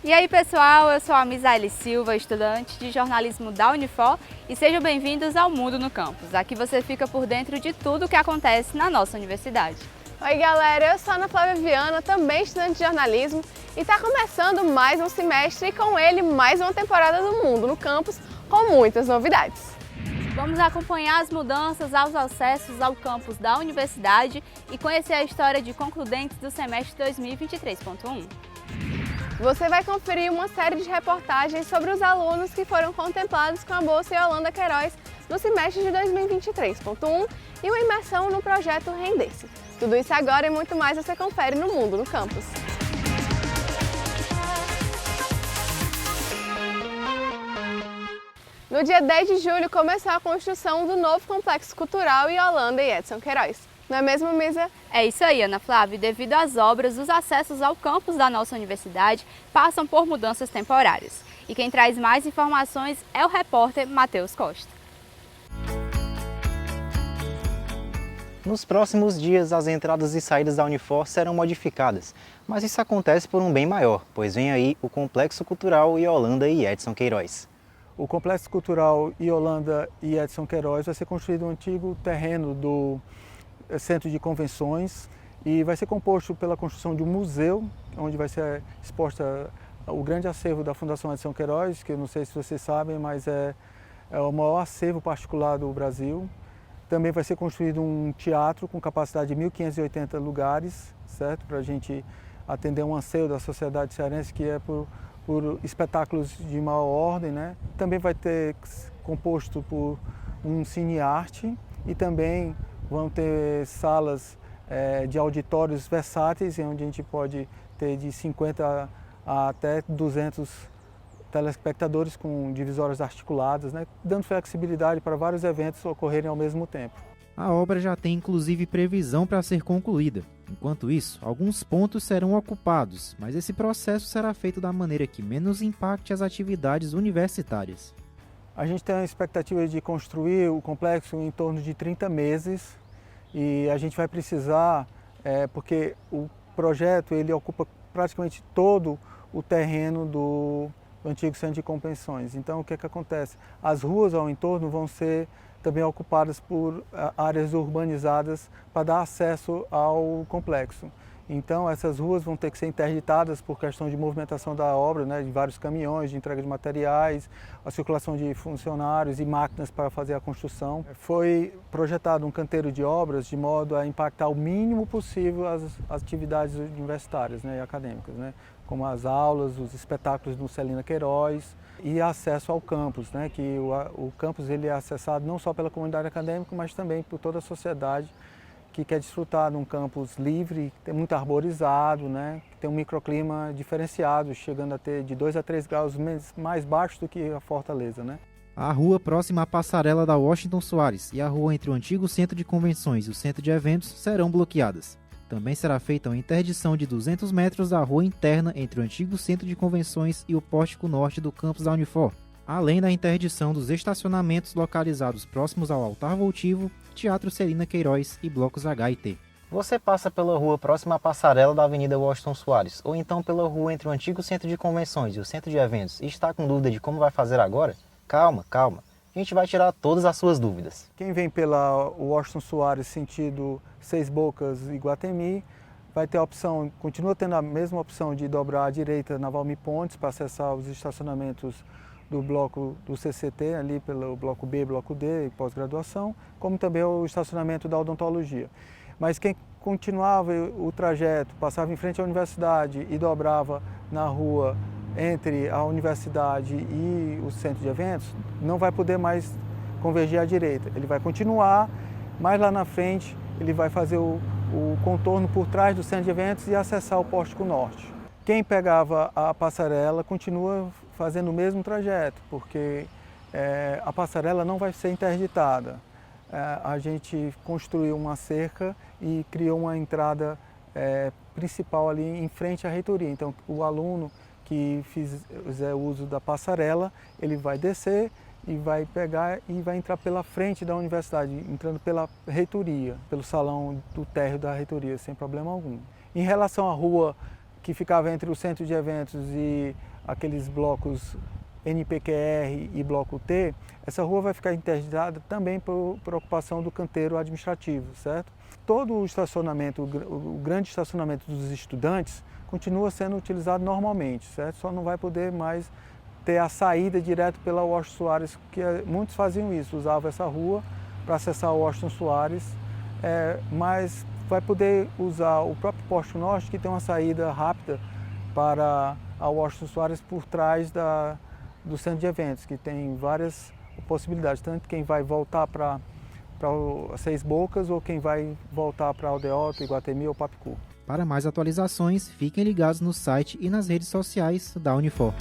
E aí pessoal, eu sou a Misaele Silva, estudante de jornalismo da Unifor e sejam bem-vindos ao Mundo no Campus. Aqui você fica por dentro de tudo o que acontece na nossa universidade. Oi galera, eu sou a Ana Flávia Viana, também estudante de jornalismo e está começando mais um semestre e com ele mais uma temporada do Mundo no Campus com muitas novidades. Vamos acompanhar as mudanças aos acessos ao campus da universidade e conhecer a história de concludentes do semestre 2023.1. Você vai conferir uma série de reportagens sobre os alunos que foram contemplados com a Bolsa Yolanda Queiroz no semestre de 2023.1 e uma imersão no projeto Render-se. Tudo isso agora e muito mais você confere no Mundo no Campus. No dia 10 de julho começou a construção do novo Complexo Cultural Yolanda e Edson Queiroz. Não é mesmo, Misa? É isso aí, Ana Flávia. Devido às obras, os acessos ao campus da nossa universidade passam por mudanças temporárias. E quem traz mais informações é o repórter Matheus Costa. Nos próximos dias, as entradas e saídas da Unifor serão modificadas, mas isso acontece por um bem maior, pois vem aí o Complexo Cultural Yolanda e Edson Queiroz. O Complexo Cultural Yolanda e Edson Queiroz vai ser construído no antigo terreno do Centro de Convenções e vai ser composto pela construção de um museu, onde vai ser exposta o grande acervo da Fundação Edson Queiroz, que eu não sei se vocês sabem, mas é o maior acervo particular do Brasil. Também vai ser construído um teatro com capacidade de 1.580 lugares, certo? Para a gente atender um anseio da sociedade cearense que é por espetáculos de maior ordem, né? Também vai ter composto por um cine-arte e também vão ter salas de auditórios versáteis, onde a gente pode ter de 50 a até 200 telespectadores com divisórias articuladas, né? Dando flexibilidade para vários eventos ocorrerem ao mesmo tempo. A obra já tem inclusive previsão para ser concluída. Enquanto isso, alguns pontos serão ocupados, mas esse processo será feito da maneira que menos impacte as atividades universitárias. A gente tem a expectativa de construir o complexo em torno de 30 meses e a gente vai precisar, porque o projeto ele ocupa praticamente todo o terreno do antigo centro de convenções. Então o que acontece? As ruas ao entorno vão ser também ocupadas por áreas urbanizadas para dar acesso ao complexo. Então essas ruas vão ter que ser interditadas por questão de movimentação da obra, né, de vários caminhões, de entrega de materiais, a circulação de funcionários e máquinas para fazer a construção. Foi projetado um canteiro de obras de modo a impactar o mínimo possível as atividades universitárias, né, e acadêmicas, né, como as aulas, os espetáculos do Celina Queiroz e acesso ao campus, né, que o campus ele é acessado não só pela comunidade acadêmica, mas também por toda a sociedade que quer desfrutar de um campus livre, tem muito arborizado, né, que tem um microclima diferenciado, chegando a ter de 2 a 3 graus mais baixo do que a Fortaleza, né. A rua próxima à passarela da Washington Soares e a rua entre o antigo Centro de Convenções e o Centro de Eventos serão bloqueadas. Também será feita uma interdição de 200 metros da rua interna entre o antigo Centro de Convenções e o pórtico norte do campus da Unifor, além da interdição dos estacionamentos localizados próximos ao altar votivo, Teatro Celina Queiroz e blocos H e T. Você passa pela rua próxima à passarela da Avenida Washington Soares, ou então pela rua entre o antigo Centro de Convenções e o Centro de Eventos e está com dúvida de como vai fazer agora? Calma, calma. A gente vai tirar todas as suas dúvidas. Quem vem pela Washington Soares sentido Seis Bocas e Iguatemi vai ter a opção, continua tendo a mesma opção de dobrar à direita na Valmir Pontes para acessar os estacionamentos do bloco do CCT, ali pelo bloco B, bloco D, pós-graduação, como também o estacionamento da odontologia. Mas quem continuava o trajeto, passava em frente à universidade e dobrava na rua entre a universidade e o centro de eventos, não vai poder mais convergir à direita. Ele vai continuar, mas lá na frente ele vai fazer o contorno por trás do centro de eventos e acessar o pórtico norte. Quem pegava a passarela continua fazendo o mesmo trajeto, porque a passarela não vai ser interditada. A gente construiu uma cerca e criou uma entrada principal ali em frente à reitoria. Então o aluno que fizer uso da passarela, ele vai descer e vai pegar e vai entrar pela frente da universidade, entrando pela reitoria, pelo salão do térreo da reitoria, sem problema algum. Em relação à rua que ficava entre o centro de eventos e aqueles blocos NPQR e bloco T, essa rua vai ficar interditada também por ocupação do canteiro administrativo, certo? Todo o estacionamento, o grande estacionamento dos estudantes continua sendo utilizado normalmente, certo? Só não vai poder mais ter a saída direto pela Washington Soares, que muitos faziam isso, usavam essa rua para acessar o Washington Soares, mas vai poder usar o próprio Posto Norte, que tem uma saída rápida para a Washington Soares por trás do centro de eventos, que tem várias possibilidades, tanto quem vai voltar para Seis Bocas ou quem vai voltar para Aldeota, Iguatemi ou Papicu. Para mais atualizações, fiquem ligados no site e nas redes sociais da Unifor.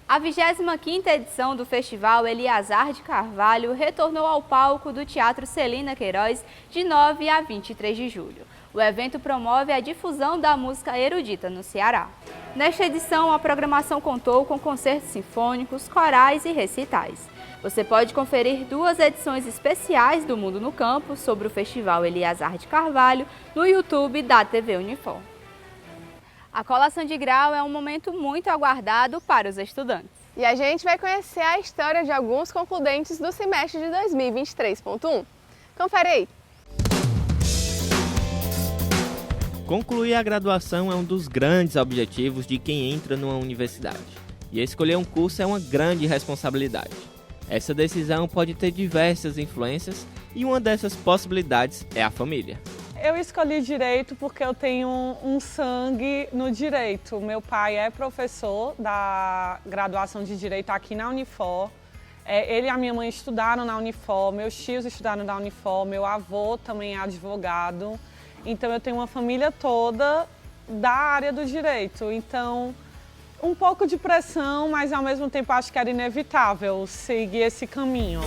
A 25ª edição do Festival Eliazar de Carvalho retornou ao palco do Teatro Celina Queiroz de 9 a 23 de julho. O evento promove a difusão da música erudita no Ceará. Nesta edição, a programação contou com concertos sinfônicos, corais e recitais. Você pode conferir 2 edições especiais do Mundo no Campo sobre o Festival Eliazar de Carvalho no YouTube da TV Unifor. A colação de grau é um momento muito aguardado para os estudantes. E a gente vai conhecer a história de alguns concludentes do semestre de 2023.1. Confere aí! Concluir a graduação é um dos grandes objetivos de quem entra numa universidade. E escolher um curso é uma grande responsabilidade. Essa decisão pode ter diversas influências e uma dessas possibilidades é a família. Eu escolhi Direito porque eu tenho um sangue no Direito. Meu pai é professor da graduação de Direito aqui na Unifor. Ele e a minha mãe estudaram na Unifor, meus tios estudaram na Unifor, meu avô também é advogado. Então eu tenho uma família toda da área do Direito. Então, um pouco de pressão, mas ao mesmo tempo acho que era inevitável seguir esse caminho.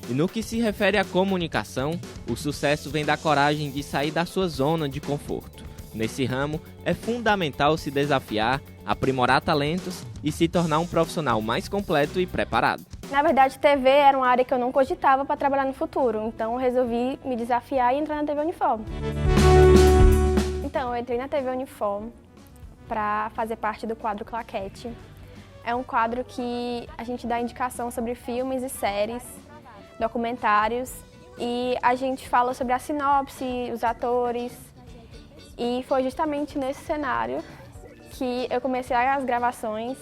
E no que se refere à comunicação, o sucesso vem da coragem de sair da sua zona de conforto. Nesse ramo, é fundamental se desafiar, aprimorar talentos e se tornar um profissional mais completo e preparado. Na verdade, TV era uma área que eu não cogitava para trabalhar no futuro, então eu resolvi me desafiar e entrar na TV Unifor. Então, eu entrei na TV Unifor para fazer parte do quadro Claquete. É um quadro que a gente dá indicação sobre filmes e séries, documentários, e a gente fala sobre a sinopse, os atores, e foi justamente nesse cenário que eu comecei as gravações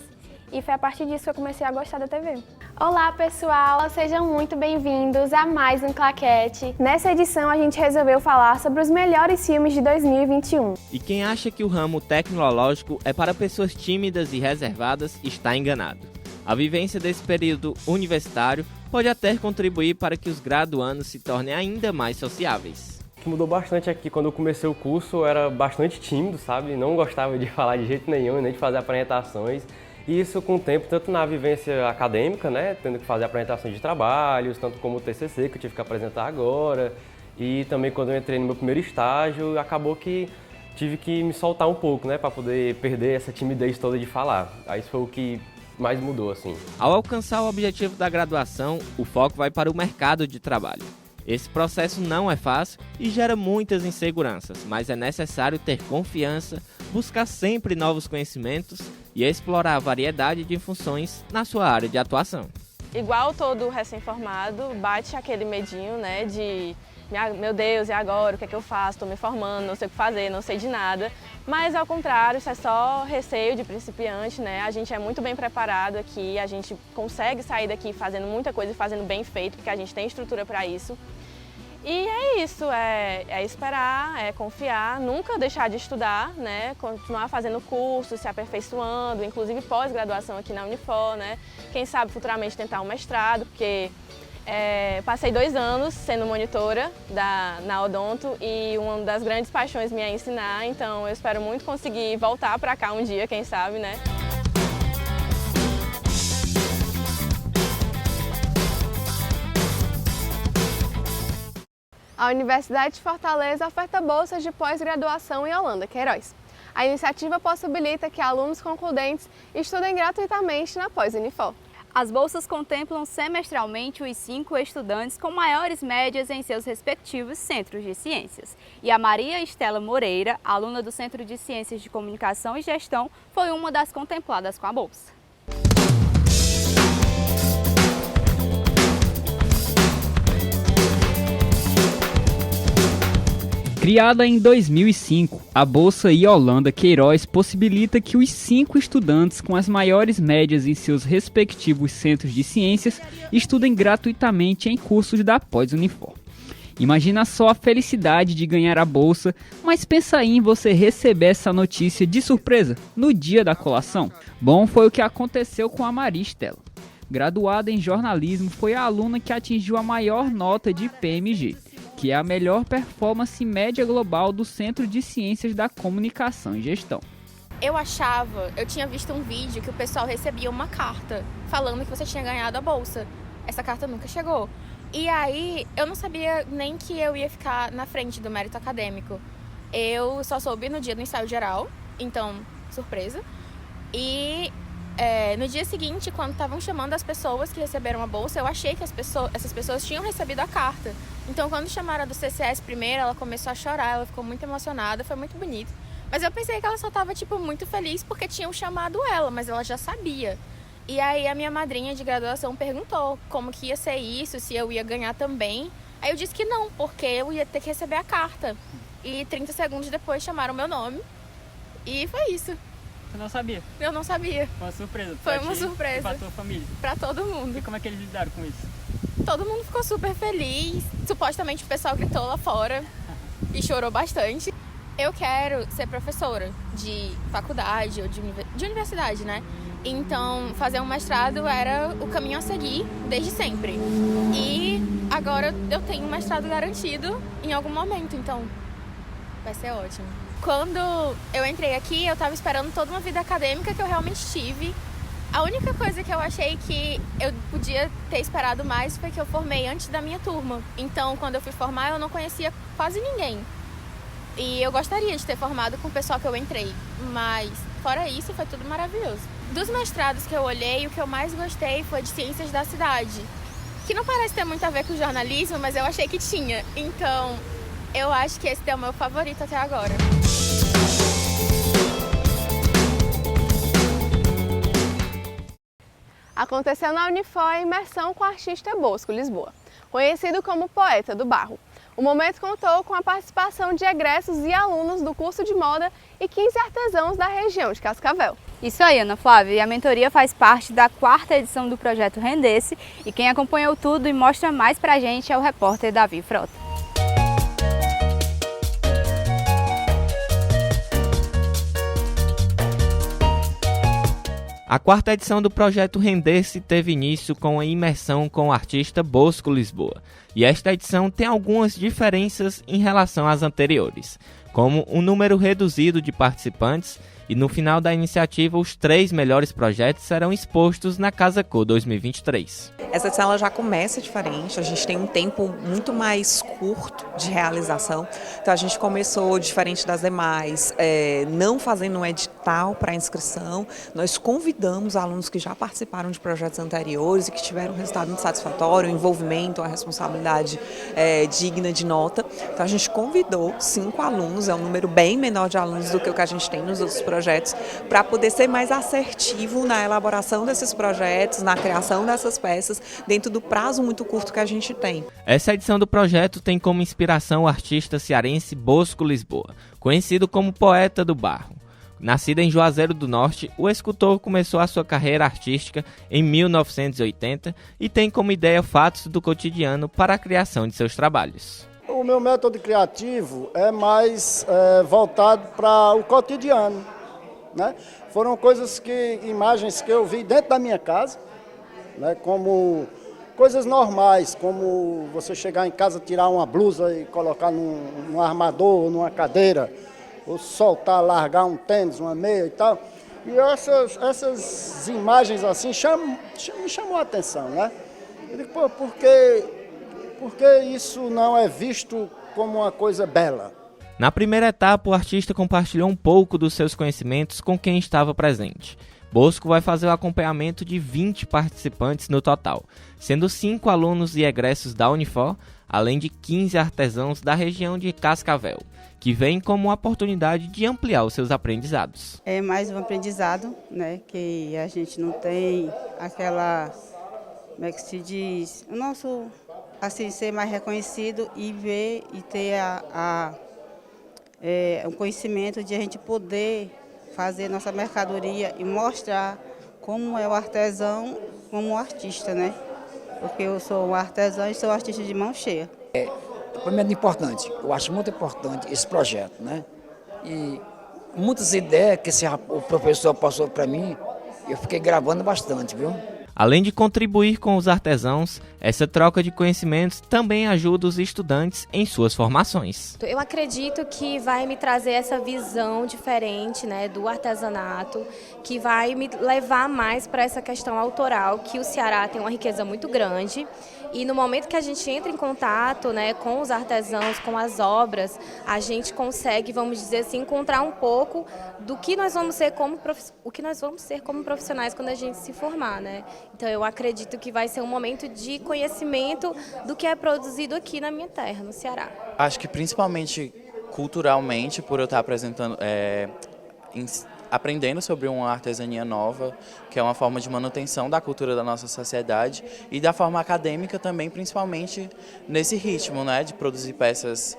e foi a partir disso que eu comecei a gostar da TV. Olá pessoal, sejam muito bem-vindos a mais um Claquete. Nessa edição a gente resolveu falar sobre os melhores filmes de 2021. E quem acha que o ramo tecnológico é para pessoas tímidas e reservadas está enganado. A vivência desse período universitário pode até contribuir para que os graduandos se tornem ainda mais sociáveis. O que mudou bastante aqui, quando eu comecei o curso, eu era bastante tímido, sabe? Não gostava de falar de jeito nenhum, nem de fazer apresentações. E isso com o tempo, tanto na vivência acadêmica, né? Tendo que fazer apresentações de trabalhos, tanto como o TCC, que eu tive que apresentar agora. E também quando eu entrei no meu primeiro estágio, acabou que tive que me soltar um pouco, né? Para poder perder essa timidez toda de falar. Aí isso foi o que mais mudou, assim. Ao alcançar o objetivo da graduação, o foco vai para o mercado de trabalho. Esse processo não é fácil e gera muitas inseguranças, mas é necessário ter confiança, buscar sempre novos conhecimentos e explorar a variedade de funções na sua área de atuação. Igual todo recém-formado, bate aquele medinho, né, de meu Deus, e agora? O que é que eu faço? Estou me formando, não sei o que fazer, não sei de nada. Mas ao contrário, isso é só receio de principiante, né? A gente é muito bem preparado aqui, a gente consegue sair daqui fazendo muita coisa e fazendo bem feito, porque a gente tem estrutura para isso. E é isso, é esperar, é confiar, nunca deixar de estudar, né? Continuar fazendo cursos, se aperfeiçoando, inclusive pós-graduação aqui na Unifor, né? Quem sabe futuramente tentar um mestrado, porque passei 2 anos sendo monitora na Odonto e uma das grandes paixões minha é ensinar, então eu espero muito conseguir voltar para cá um dia, quem sabe, né? A Universidade de Fortaleza oferta bolsas de pós-graduação em Holanda Queiroz. A iniciativa possibilita que alunos concludentes estudem gratuitamente na Pós-Unifor. As bolsas contemplam semestralmente os 5 estudantes com maiores médias em seus respectivos centros de ciências. E a Maria Estela Moreira, aluna do Centro de Ciências de Comunicação e Gestão, foi uma das contempladas com a bolsa. Criada em 2005, a Bolsa Yolanda Queiroz possibilita que os 5 estudantes com as maiores médias em seus respectivos centros de ciências estudem gratuitamente em cursos da Pós-Unifor. Imagina só a felicidade de ganhar a bolsa, mas pensa aí em você receber essa notícia de surpresa no dia da colação. Bom, foi o que aconteceu com a Maria Estela. Graduada em jornalismo, foi a aluna que atingiu a maior nota de PMG, que é a melhor performance média global do Centro de Ciências da Comunicação e Gestão. Eu tinha visto um vídeo que o pessoal recebia uma carta falando que você tinha ganhado a bolsa. Essa carta nunca chegou. E aí, eu não sabia nem que eu ia ficar na frente do mérito acadêmico. Eu só soube no dia do ensaio geral, então, surpresa. E no dia seguinte, quando estavam chamando as pessoas que receberam a bolsa, eu achei que essas pessoas tinham recebido a carta. Então, quando chamaram a do CCS primeiro, ela começou a chorar, ela ficou muito emocionada, foi muito bonito. Mas eu pensei que ela só estava, muito feliz porque tinham chamado ela, mas ela já sabia. E aí, a minha madrinha de graduação perguntou como que ia ser isso, se eu ia ganhar também. Aí eu disse que não, porque eu ia ter que receber a carta. E 30 segundos depois chamaram meu nome. E foi isso. Você não sabia? Eu não sabia. Foi uma surpresa. Foi uma surpresa. E pra tua família? Pra todo mundo. E como é que eles lidaram com isso? Todo mundo ficou super feliz. Supostamente o pessoal gritou lá fora e chorou bastante. Eu quero ser professora de faculdade ou de universidade, né? Então, fazer um mestrado era o caminho a seguir desde sempre. E agora eu tenho um mestrado garantido em algum momento, então vai ser ótimo. Quando eu entrei aqui, eu estava esperando toda uma vida acadêmica que eu realmente tive. A única coisa que eu achei que eu podia ter esperado mais foi que eu formei antes da minha turma. Então, quando eu fui formar, eu não conhecia quase ninguém. E eu gostaria de ter formado com o pessoal que eu entrei, mas fora isso, foi tudo maravilhoso. Dos mestrados que eu olhei, o que eu mais gostei foi de Ciências da Cidade, que não parece ter muito a ver com jornalismo, mas eu achei que tinha. Então, eu acho que esse é o meu favorito até agora. Aconteceu na Unifor a imersão com o artista Bosco Lisboa, conhecido como Poeta do Barro. O momento contou com a participação de egressos e alunos do curso de moda e 15 artesãos da região de Cascavel. Isso aí, Ana Flávia, e a mentoria faz parte da 4ª edição do projeto Render-se, e quem acompanhou tudo e mostra mais pra gente é o repórter Davi Frota. A 4ª edição do projeto Render-se teve início com a imersão com o artista Bosco Lisboa, e esta edição tem algumas diferenças em relação às anteriores, como um número reduzido de participantes, e no final da iniciativa os 3 melhores projetos serão expostos na Casa Cor 2023. Essa edição ela já começa diferente, a gente tem um tempo muito mais curto de realização, então a gente começou diferente das demais, não fazendo um edital para inscrição, nós convidamos alunos que já participaram de projetos anteriores e que tiveram um resultado muito satisfatório, um envolvimento, uma responsabilidade digna de nota, então a gente convidou 5 alunos, é um número bem menor de alunos do que o que a gente tem nos outros projetos, para poder ser mais assertivo na elaboração desses projetos, na criação dessas peças, dentro do prazo muito curto que a gente tem. Essa edição do projeto tem como inspiração o artista cearense Bosco Lisboa, conhecido como Poeta do Barro. Nascido em Juazeiro do Norte, o escultor começou a sua carreira artística em 1980 e tem como ideia fatos do cotidiano para a criação de seus trabalhos. O meu método criativo é mais voltado para o cotidiano, né? Foram imagens que eu vi dentro da minha casa, né? Como coisas normais, como você chegar em casa, tirar uma blusa e colocar num armador ou numa cadeira, ou soltar, largar um tênis, uma meia e tal. E essas imagens assim me chamou a atenção, né? Eu digo, pô, por que isso não é visto como uma coisa bela? Na primeira etapa, o artista compartilhou um pouco dos seus conhecimentos com quem estava presente. Bosco vai fazer o acompanhamento de 20 participantes no total, sendo 5 alunos e egressos da Unifor, além de 15 artesãos da região de Cascavel, que vem como uma oportunidade de ampliar os seus aprendizados. É mais um aprendizado, né, que a gente não tem aquela, como é que se diz, o nosso, assim, ser mais reconhecido e ver e ter um conhecimento de a gente poder fazer nossa mercadoria e mostrar como é o artesão como um artista, né? Porque eu sou um artesão e sou artista de mão cheia. Para mim é importante, eu acho muito importante esse projeto, né? E muitas ideias que o professor passou para mim, eu fiquei gravando bastante, viu? Além de contribuir com os artesãos, essa troca de conhecimentos também ajuda os estudantes em suas formações. Eu acredito que vai me trazer essa visão diferente, né, do artesanato, que vai me levar mais para essa questão autoral, que o Ceará tem uma riqueza muito grande. E no momento que a gente entra em contato, né, com os artesãos, com as obras, a gente consegue, vamos dizer assim, encontrar um pouco do que nós vamos ser como profissionais quando a gente se formar, né? Então eu acredito que vai ser um momento de conhecimento do que é produzido aqui na minha terra, no Ceará. Acho que principalmente culturalmente, por eu estar apresentando, aprendendo sobre uma artesania nova, que é uma forma de manutenção da cultura da nossa sociedade, e da forma acadêmica também, principalmente nesse ritmo, né, de produzir peças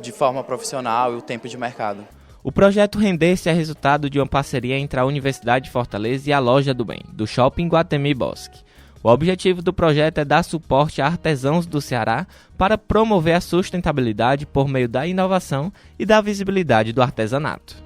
de forma profissional e o tempo de mercado. O projeto Render-se é resultado de uma parceria entre a Universidade de Fortaleza e a Loja do Bem, do Shopping Guatemi Bosque. O objetivo do projeto é dar suporte a artesãos do Ceará para promover a sustentabilidade por meio da inovação e da visibilidade do artesanato.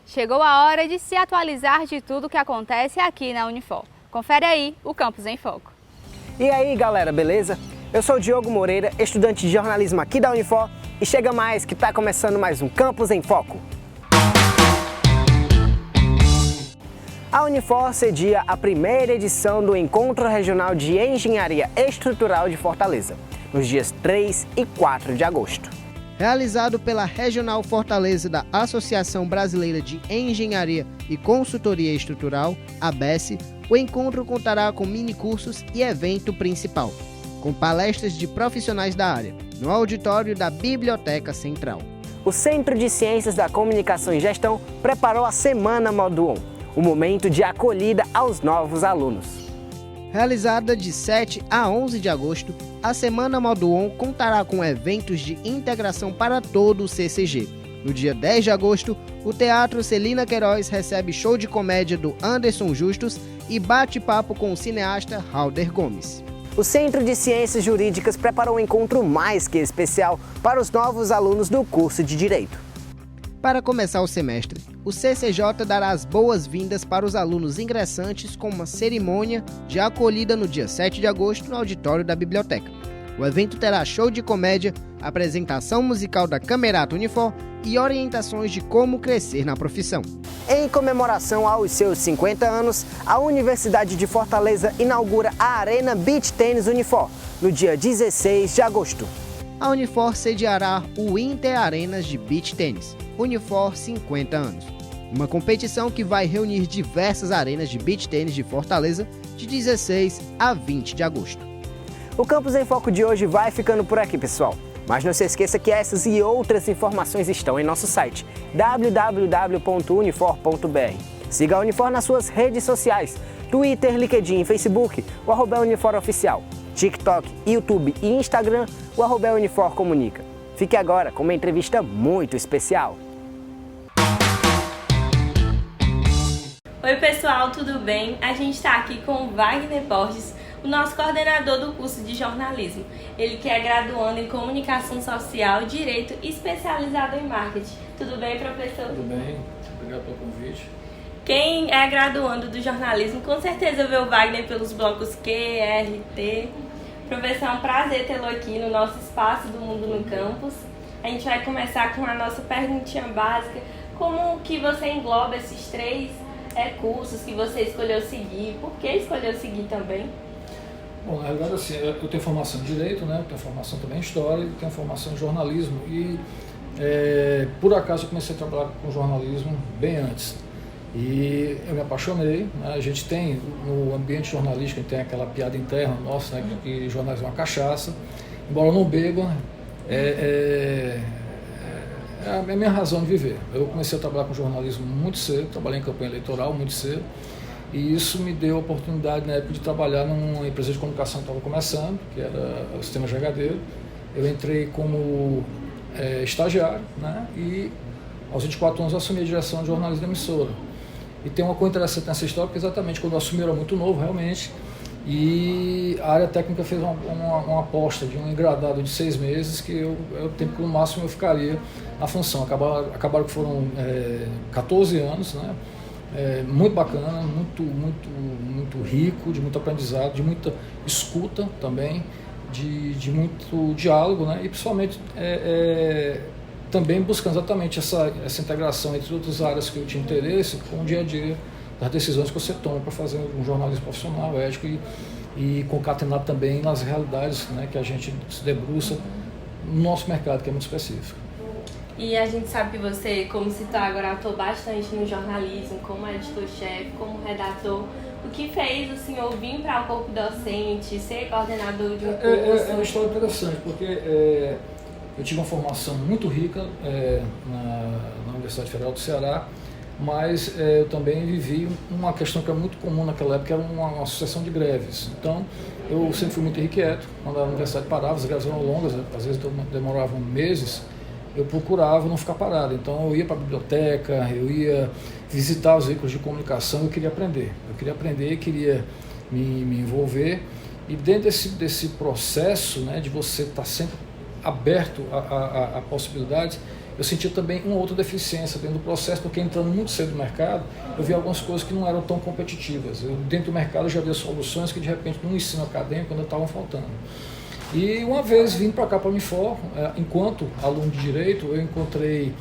Chegou a hora de se atualizar de tudo o que acontece aqui na Unifor. Confere aí o Campus em Foco. E aí, galera, beleza? Eu sou o Diogo Moreira, estudante de jornalismo aqui da Unifor, e chega mais que está começando mais um Campus em Foco. A Unifor cedia a primeira edição do Encontro Regional de Engenharia Estrutural de Fortaleza, nos dias 3 e 4 de agosto. Realizado pela Regional Fortaleza da Associação Brasileira de Engenharia e Consultoria Estrutural, ABESE, o encontro contará com mini-cursos e evento principal, com palestras de profissionais da área, no auditório da Biblioteca Central. O Centro de Ciências da Comunicação e Gestão preparou a Semana Modo On, o momento de acolhida aos novos alunos. Realizada de 7 a 11 de agosto, a Semana Modo On contará com eventos de integração para todo o CCG. No dia 10 de agosto, o Teatro Celina Queiroz recebe show de comédia do Anderson Justus e bate-papo com o cineasta Halder Gomes. O Centro de Ciências Jurídicas preparou um encontro mais que especial para os novos alunos do curso de Direito. Para começar o semestre, o CCJ dará as boas-vindas para os alunos ingressantes com uma cerimônia de acolhida no dia 7 de agosto no auditório da biblioteca. O evento terá show de comédia, apresentação musical da Camerata Unifor e orientações de como crescer na profissão. Em comemoração aos seus 50 anos, a Universidade de Fortaleza inaugura a Arena Beach Tennis Unifor, no dia 16 de agosto. A Unifor sediará o Inter Arenas de Beach Tennis, Unifor 50 anos. Uma competição que vai reunir diversas arenas de beach tênis de Fortaleza de 16 a 20 de agosto. O Campus em Foco de hoje vai ficando por aqui, pessoal. Mas não se esqueça que essas e outras informações estão em nosso site www.unifor.br. Siga a Unifor nas suas redes sociais, Twitter, LinkedIn e Facebook, o @UniforOficial, TikTok, YouTube e Instagram, o @UniforComunica. Fique agora com uma entrevista muito especial. Oi pessoal, tudo bem? A gente está aqui com o Wagner Borges, o nosso coordenador do curso de jornalismo. Ele que é graduando em comunicação social, direito e especializado em marketing. Tudo bem, professor? Tudo bem, obrigado pelo convite. Quem é graduando do jornalismo com certeza vê o Wagner pelos blocos Q, R, T. Professor, é um prazer tê-lo aqui no nosso espaço do Mundo no Campus. A gente vai começar com a nossa perguntinha básica. Como que você engloba esses 3 cursos que você escolheu seguir? Por que escolheu seguir também? Bom, na realidade, assim, eu tenho formação em Direito, né? Eu tenho formação também em História e tenho formação em Jornalismo. E, por acaso, eu comecei a trabalhar com jornalismo bem antes. E eu me apaixonei, né? A gente tem, no ambiente jornalístico, a gente tem aquela piada interna nossa, né? Que jornalismo é uma cachaça. Embora eu não beba, é a minha razão de viver. Eu comecei a trabalhar com jornalismo muito cedo, trabalhei em campanha eleitoral muito cedo, e isso me deu a oportunidade na época de trabalhar numa empresa de comunicação que estava começando, que era o Sistema Jagadeiro. Eu entrei como estagiário, né? E aos 24 anos eu assumi a direção de jornalismo da emissora. E tem uma coisa interessante nessa história, porque exatamente quando eu assumi eu era muito novo, realmente, e a área técnica fez uma aposta de um engradado de 6 meses, que é o tempo que no máximo eu ficaria na função. Acabaram que foram 14 anos, né? Muito bacana, muito rico, de muito aprendizado, de muita escuta também, de muito diálogo, né? E principalmente também buscando exatamente essa integração entre outras áreas que eu tinha interesse com o dia a dia das decisões que você toma para fazer um jornalismo profissional, ético e concatenado também nas realidades, né, que a gente se debruça no nosso mercado, que é muito específico. E a gente sabe que você, como citou agora, atuou bastante no jornalismo, como editor-chefe, como redator. O que fez o senhor vir para o corpo docente, ser coordenador de um curso? É uma história interessante, porque eu tive uma formação muito rica na Universidade Federal do Ceará, mas eu também vivi uma questão que era muito comum naquela época, que era uma sucessão de greves. Então, eu sempre fui muito irrequieto. Quando a universidade parava, as greves eram longas, às vezes demoravam meses, eu procurava não ficar parado. Então, eu ia para a biblioteca, eu ia visitar os veículos de comunicação, eu queria aprender. Queria me envolver. E dentro desse processo, né, de você estar sempre aberto a possibilidades, eu sentia também uma outra deficiência dentro do processo, porque entrando muito cedo no mercado, eu vi algumas coisas que não eram tão competitivas. Dentro do mercado eu já via soluções que de repente no ensino acadêmico ainda estavam faltando. E uma vez vindo para cá, para a Unifor, enquanto aluno de Direito, eu encontrei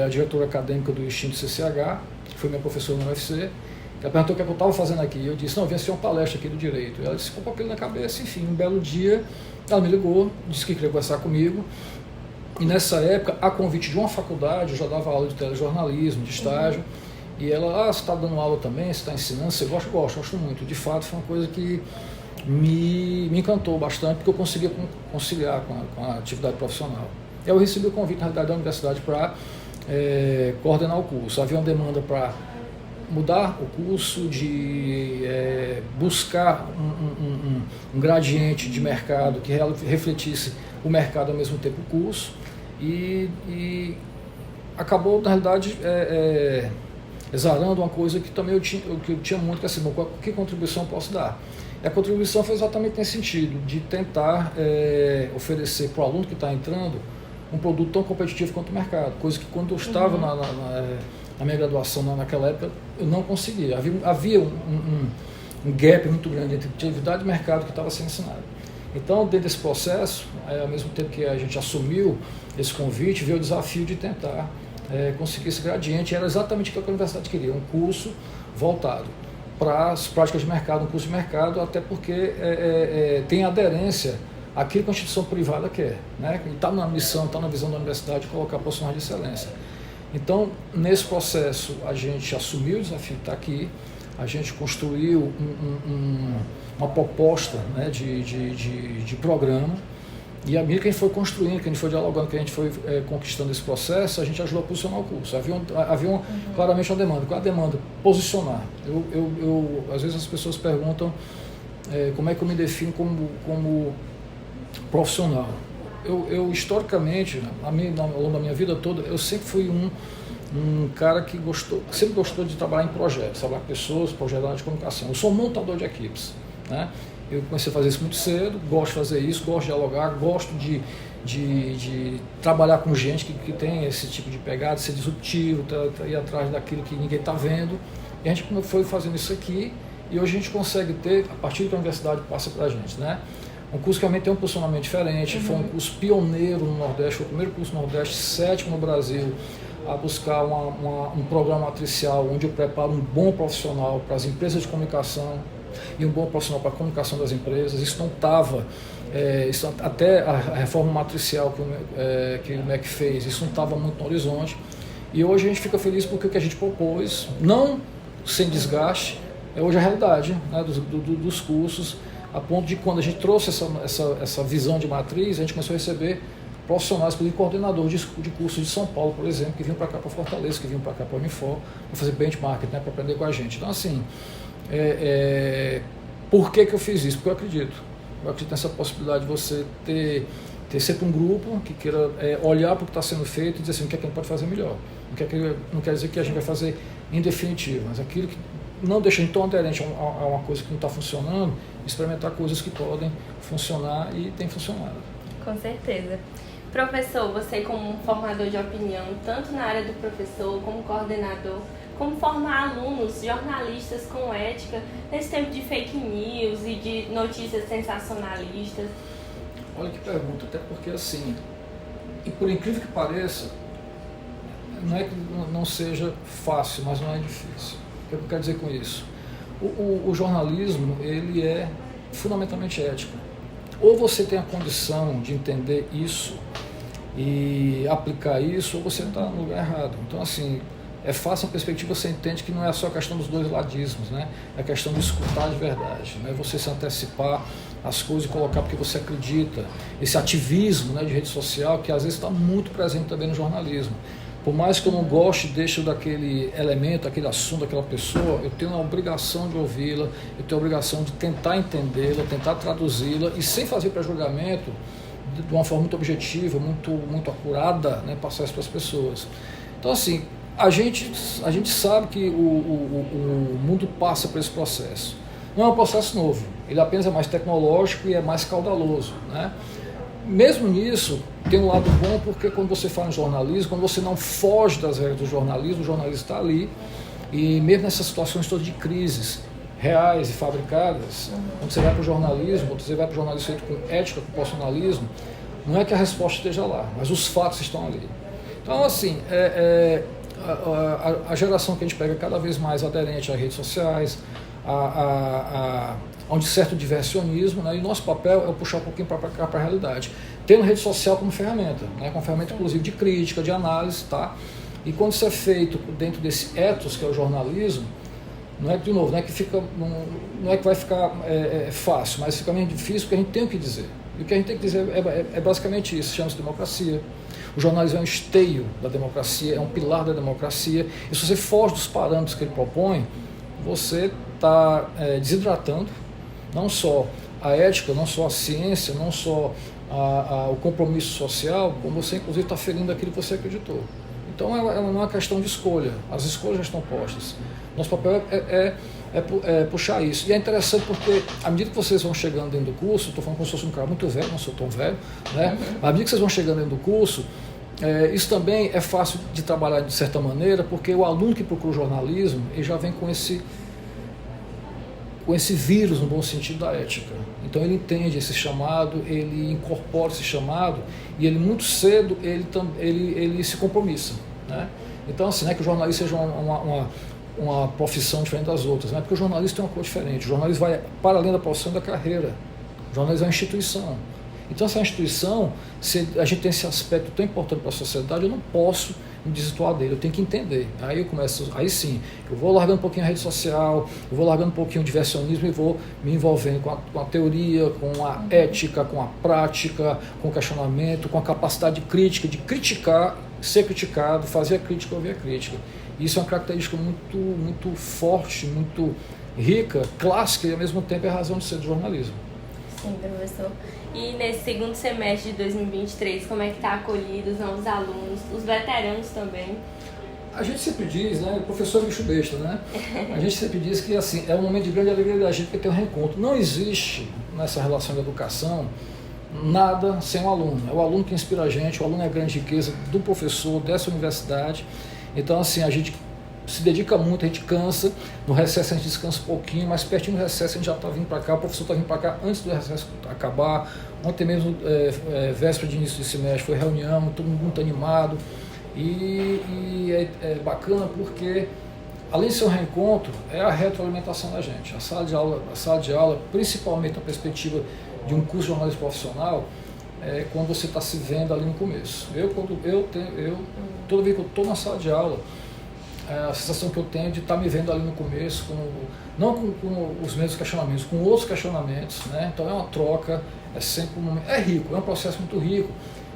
a diretora acadêmica do extinto CCH, que foi minha professora na UFC. Ela perguntou o que eu estava fazendo aqui. Eu disse, não, eu vim assistir uma palestra aqui do Direito. Ela disse, ficou com aquilo na cabeça. Enfim, um belo dia, ela me ligou, disse que queria conversar comigo. E nessa época, a convite de uma faculdade, eu já dava aula de telejornalismo, de estágio. E ela, você está dando aula também, você está ensinando, você gosta? Gosto muito. De fato, foi uma coisa que me encantou bastante, porque eu conseguia conciliar com a atividade profissional. Eu recebi o convite, na realidade, da universidade para coordenar o curso. Havia uma demanda para mudar o curso, de buscar um gradiente de mercado que refletisse o mercado ao mesmo tempo o curso, e acabou, na realidade, exarando uma coisa que também eu tinha muito, que assim, que contribuição eu posso dar? E a contribuição foi exatamente nesse sentido, de tentar oferecer para o aluno que está entrando um produto tão competitivo quanto o mercado, coisa que quando eu estava na minha graduação naquela época eu não conseguia. Havia um gap muito grande entre atividade e mercado que estava sendo ensinado. Então, dentro desse processo, ao mesmo tempo que a gente assumiu esse convite, veio o desafio de tentar conseguir esse gradiente. Era exatamente o que a universidade queria, um curso voltado para as práticas de mercado, um curso de mercado, até porque tem aderência àquilo que a instituição privada quer, né? E está na missão, está na visão da universidade de colocar profissionais de excelência. Então, nesse processo, a gente assumiu o desafio de estar aqui, a gente construiu uma proposta, né, de programa, e à medida que a gente foi construindo, que a gente foi dialogando, que a gente foi conquistando esse processo, a gente ajudou a posicionar o curso. Havia claramente uma demanda. Qual é a demanda? Posicionar. Às vezes as pessoas perguntam como é que eu me defino como profissional. Eu historicamente, ao longo da minha vida toda, eu sempre fui um cara que sempre gostou de trabalhar em projetos, trabalhar com pessoas, projetos de comunicação. Eu sou um montador de equipes, né? Eu comecei a fazer isso muito cedo, gosto de fazer isso, gosto de dialogar, gosto de trabalhar com gente que tem esse tipo de pegada, ser disruptivo, ir atrás daquilo que ninguém está vendo. E a gente foi fazendo isso aqui, e hoje a gente consegue ter, a partir do que a universidade passa para a gente, né? Um curso que realmente tem um posicionamento diferente, foi um curso pioneiro no Nordeste, foi o primeiro curso no Nordeste, 7º no Brasil, a buscar um programa matricial onde eu preparo um bom profissional para as empresas de comunicação e um bom profissional para a comunicação das empresas. Isso não estava, até a reforma matricial que o MEC fez, isso não estava muito no horizonte. E hoje a gente fica feliz porque o que a gente propôs, não sem desgaste, é hoje a realidade, né, dos cursos, a ponto de quando a gente trouxe essa visão de matriz, a gente começou a receber profissionais, por exemplo, coordenador de cursos de São Paulo, por exemplo, que vinham para cá para Fortaleza, que vinham para cá para a Unifor, para fazer benchmarking, né, para aprender com a gente. Então, assim, por que eu fiz isso? Porque eu acredito nessa possibilidade de você ter sempre um grupo que queira olhar para o que está sendo feito e dizer assim, o que é que a gente pode fazer melhor. Não quer dizer que a gente vai fazer em definitivo, mas aquilo que não deixa a gente tão aderente a uma coisa que não está funcionando, experimentar coisas que podem funcionar e tem funcionado. Com certeza. Professor, você como formador de opinião, tanto na área do professor como coordenador, como formar alunos, jornalistas com ética, nesse tempo de fake news e de notícias sensacionalistas? Olha que pergunta, até porque assim, e por incrível que pareça, não é que não seja fácil, mas não é difícil. O que eu quero dizer com isso? O jornalismo, ele é fundamentalmente ético. Ou você tem a condição de entender isso e aplicar isso, ou você está no lugar errado. Então, assim, é fácil a perspectiva, você entende que não é só a questão dos dois ladismos, né? É a questão de escutar de verdade, né? Você se antecipar as coisas e colocar porque você acredita. Esse ativismo, né, de rede social, que às vezes está muito presente também no jornalismo. Por mais que eu não goste, deixo daquele elemento, aquele assunto, daquela pessoa, eu tenho a obrigação de ouvi-la, eu tenho a obrigação de tentar entendê-la, tentar traduzi-la e sem fazer pré-julgamento, de uma forma muito objetiva, muito acurada, né, passar isso para as pessoas. Então, assim, a gente sabe que o mundo passa por esse processo. Não é um processo novo, ele apenas é mais tecnológico e é mais caudaloso, né? Mesmo nisso, tem um lado bom, porque quando você fala em jornalismo, quando você não foge das regras do jornalismo, o jornalismo está ali, e mesmo nessas situações todas de crises reais e fabricadas, quando você vai para o jornalismo, quando você vai para o jornalismo feito com ética, com profissionalismo, não é que a resposta esteja lá, mas os fatos estão ali. Então, assim, a geração que a gente pega cada vez mais aderente às redes sociais, a um certo diversionismo, né? E nosso papel é puxar um pouquinho para a realidade, tendo rede social como ferramenta, né? Como ferramenta inclusive de crítica, de análise, tá? E quando isso é feito dentro desse ethos que é o jornalismo, não é, de novo, não é que vai ficar fácil, mas fica meio difícil porque a gente tem o que dizer. E o que a gente tem que dizer é basicamente isso, chama-se democracia. O jornalismo é um esteio da democracia, é um pilar da democracia, e se você foge dos parâmetros que ele propõe, você está desidratando não só a ética, não só a ciência, não só o compromisso social, como você inclusive está ferindo aquilo que você acreditou. Então não é uma questão de escolha, as escolhas já estão postas. Nosso papel é puxar isso. E é interessante porque, à medida que vocês vão chegando dentro do curso, estou falando como se fosse um cara muito velho, não sou tão velho, né? À medida que vocês vão chegando dentro do curso, isso também é fácil de trabalhar de certa maneira, porque o aluno que procura o jornalismo, ele já vem com esse vírus, no bom sentido da ética. Então ele entende esse chamado, ele incorpora esse chamado e ele muito cedo ele se compromissa, né? Então, assim, não é que o jornalista seja uma profissão diferente das outras, né? Porque o jornalista tem uma coisa diferente. O jornalista vai para além da profissão da carreira. O jornalismo é uma instituição. Então, essa instituição, se a gente tem esse aspecto tão importante para a sociedade, eu não posso me desvirtuar dele, eu tenho que entender. Aí sim, eu vou largando um pouquinho a rede social, eu vou largando um pouquinho o diversionismo e vou me envolvendo com a teoria, com a ética, com a prática, com o questionamento, com a capacidade crítica, de criticar, ser criticado, fazer a crítica, ouvir a crítica. Isso é uma característica muito forte, muito rica, clássica e ao mesmo tempo é a razão de ser do jornalismo. Sim, professor. E nesse segundo semestre de 2023, como é que está acolhido os novos alunos, os veteranos também? A gente sempre diz, né, professor bicho besta, né? A gente sempre diz que assim, é um momento de grande alegria da gente porque tem um reencontro. Não existe nessa relação de educação nada sem o aluno. É o aluno que inspira a gente, o aluno é a grande riqueza do professor, dessa universidade. Então, assim, a gente se dedica muito, a gente cansa, no recesso a gente descansa um pouquinho, mas pertinho do recesso a gente já está vindo para cá, o professor está vindo para cá antes do recesso acabar. Ontem mesmo, véspera de início de semestre, foi reunião, todo mundo muito animado. E é bacana porque, além de ser um reencontro, é a retroalimentação da gente. A sala de aula, principalmente na perspectiva de um curso de jornalismo profissional, é quando você está se vendo ali no começo. Toda vez que eu estou na sala de aula, a sensação que eu tenho de estar me vendo ali no começo, não com os mesmos questionamentos, com outros questionamentos, né? Então é uma troca, é sempre é rico, é um processo muito rico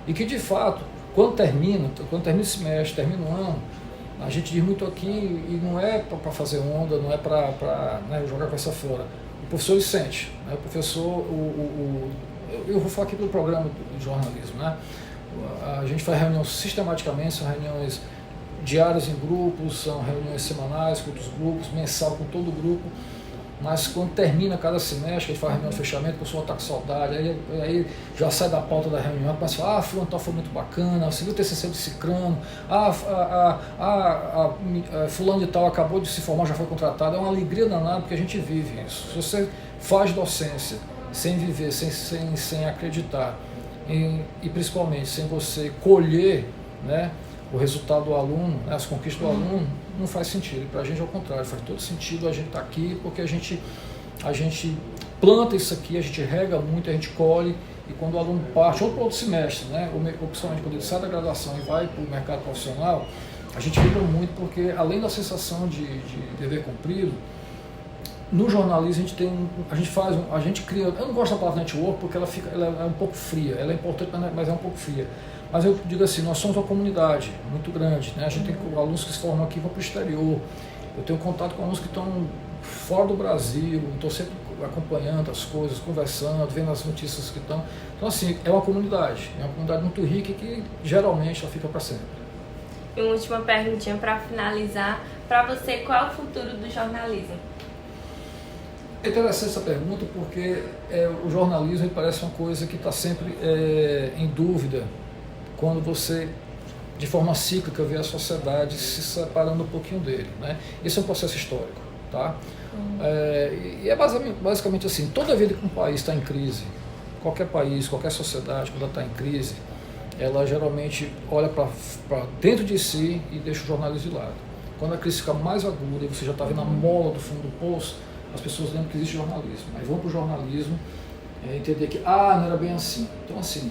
e que de fato, quando termina o semestre, termina o ano, a gente diz muito aqui e não é para fazer onda, não é para jogar com essa fora. O professor ele sente, né? O professor, eu vou falar aqui pelo programa de jornalismo, né? A gente faz reuniões sistematicamente, são reuniões diárias em grupos, são reuniões semanais com outros grupos, mensal com todo o grupo, mas quando termina cada semestre, a gente faz reunião de fechamento, o pessoal está com saudade, aí já sai da pauta da reunião, começa a falar, fulano tal foi muito bacana, você viu o TCC de Cicrano, fulano de tal acabou de se formar, já foi contratado, é uma alegria danada porque a gente vive isso. Se você faz docência sem viver, sem acreditar, e principalmente sem você colher, né, o resultado do aluno, né, as conquistas do aluno, não faz sentido. Para a gente, ao contrário, faz todo sentido a gente estar aqui, porque a gente planta isso aqui, a gente rega muito, a gente colhe, e quando o aluno parte, ou para outro semestre, né, ou principalmente quando ele sai da graduação e vai para o mercado profissional, a gente vibra muito, porque além da sensação de dever cumprido, no jornalismo a gente cria, eu não gosto da palavra network porque ela é um pouco fria, ela é importante, mas é um pouco fria. Mas eu digo assim, nós somos uma comunidade muito grande, né? A gente tem alunos que se formam aqui e vão para o exterior. Eu tenho contato com alunos que estão fora do Brasil, estou sempre acompanhando as coisas, conversando, vendo as notícias que estão. Então assim, é uma comunidade muito rica e que geralmente ela fica para sempre. E uma última perguntinha para finalizar, para você, qual é o futuro do jornalismo? É interessante essa pergunta porque o jornalismo ele parece uma coisa que está sempre em dúvida quando você, de forma cíclica, vê a sociedade se separando um pouquinho dele, né? Esse é um processo histórico, tá? E é basicamente assim, toda vida que um país está em crise, qualquer país, qualquer sociedade, quando ela está em crise, ela geralmente olha para dentro de si e deixa o jornalismo de lado. Quando a crise fica mais aguda e você já está vendo a mola do fundo do poço, as pessoas lembram que existe jornalismo. Aí vão para o jornalismo entender que, não era bem assim. Então, assim,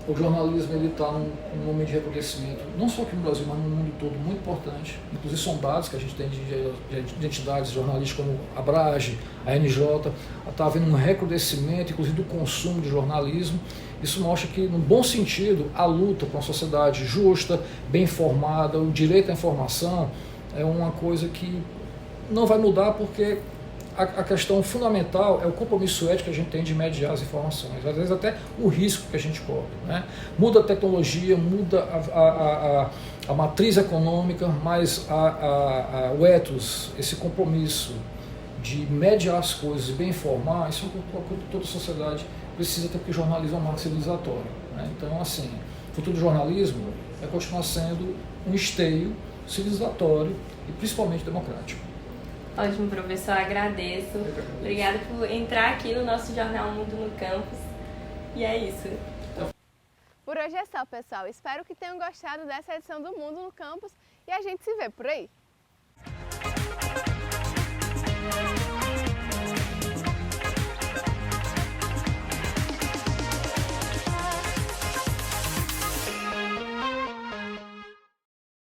o jornalismo ele está num momento de reconhecimento, não só aqui no Brasil, mas no mundo todo, muito importante. Inclusive são dados que a gente tem de entidades jornalísticas como a Abrage, a NJ, está havendo um recrudescimento, inclusive, do consumo de jornalismo. Isso mostra que, no bom sentido, a luta por uma sociedade justa, bem informada, o direito à informação é uma coisa que não vai mudar porque a questão fundamental é o compromisso ético que a gente tem de mediar as informações, às vezes até o risco que a gente corre, né? Muda a tecnologia, muda a matriz econômica, mas o ethos, esse compromisso de mediar as coisas e bem informar, isso é uma coisa que toda a sociedade precisa ter, porque o jornalismo é uma marca civilizatória, né? Então, assim, o futuro do jornalismo é continuar sendo um esteio civilizatório e principalmente democrático. Ótimo, professor, agradeço. Obrigada por entrar aqui no nosso jornal Mundo no Campus. E é isso. Por hoje é só, pessoal. Espero que tenham gostado dessa edição do Mundo no Campus e a gente se vê por aí.